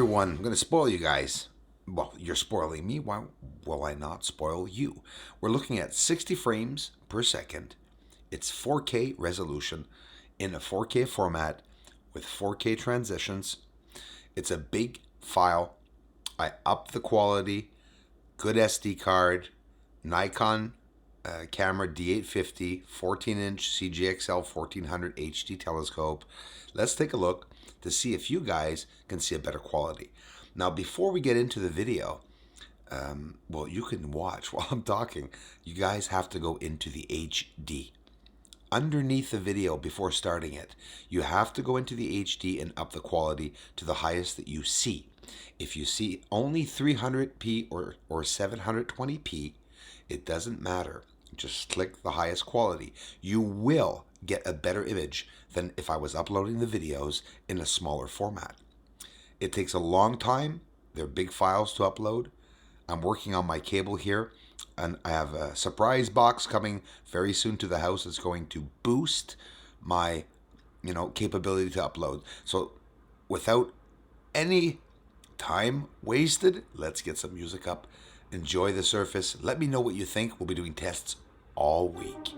everyone. I'm going to spoil you guys. Well, you're spoiling me. Why will I not spoil you? We're looking at 60 frames per second. It's 4K resolution in a 4K format with 4K transitions. It's a big file. I upped the quality. Good SD card. Nikon camera D850, 14-inch CGXL 1400 HD telescope. Let's take a look to see if you guys can see a better quality. Now, before we get into the video, well, you can watch while I'm talking. You guys have to go into the HD. Underneath the video before starting it, you have to go into the HD and up the quality to the highest that you see. If you see only 300p or 720p, it doesn't matter. Just click the highest quality. You will get a better image than if I was uploading the videos in a smaller format. It takes a long time. They're big files to upload. I'm working on my cable here, and I have a surprise box coming very soon to the house. It's going to boost my, capability to upload. So without any time wasted, let's get some music up. Enjoy the surface. Let me know what you think. We'll be doing tests all week.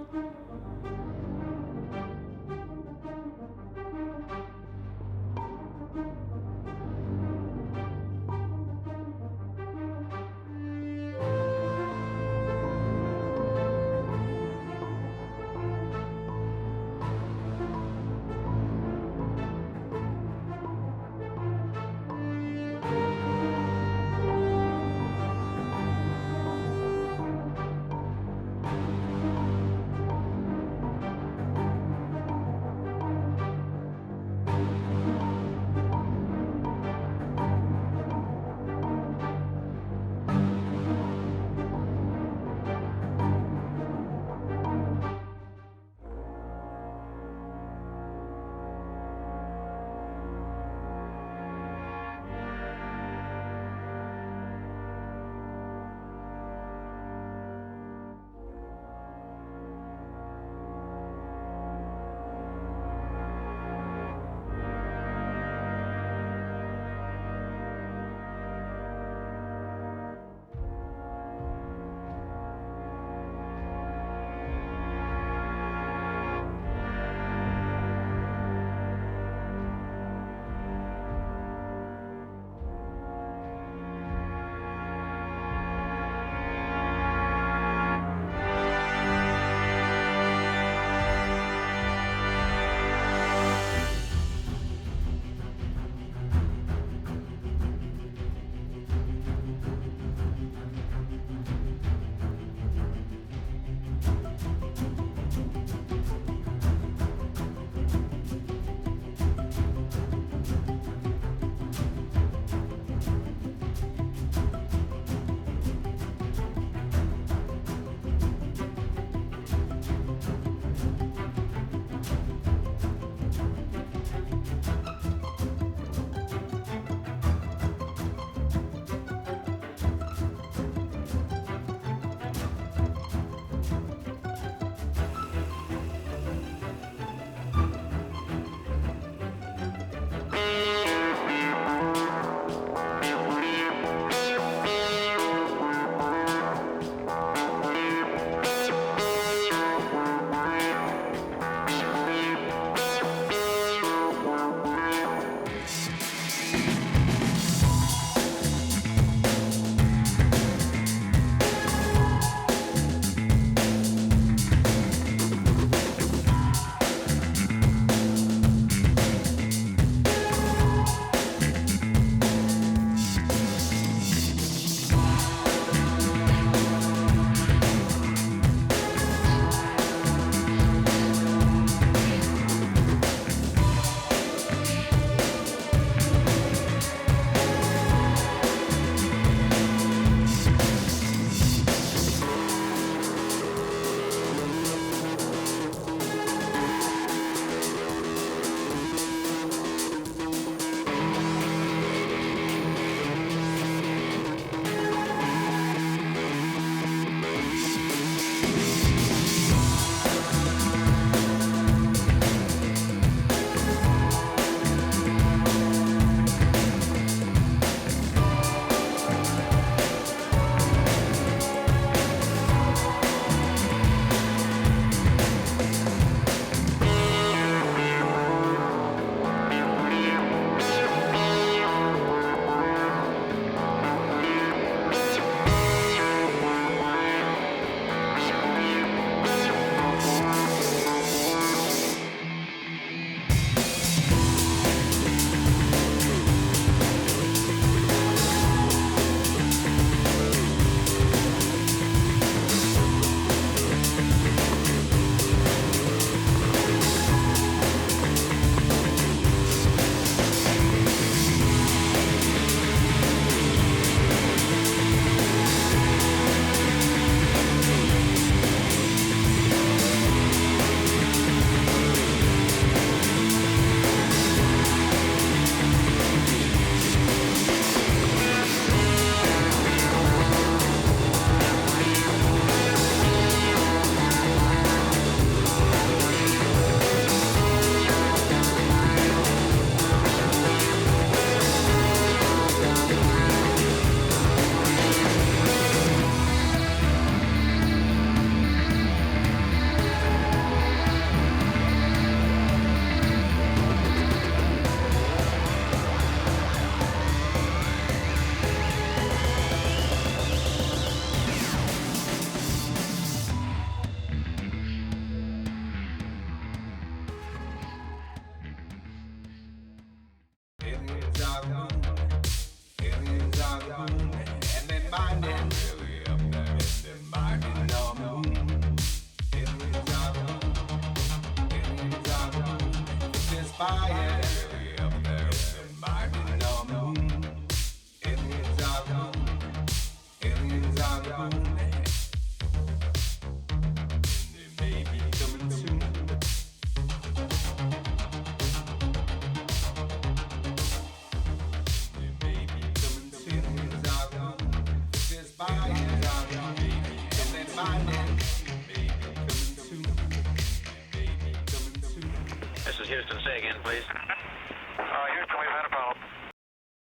This is Houston. Say again, please.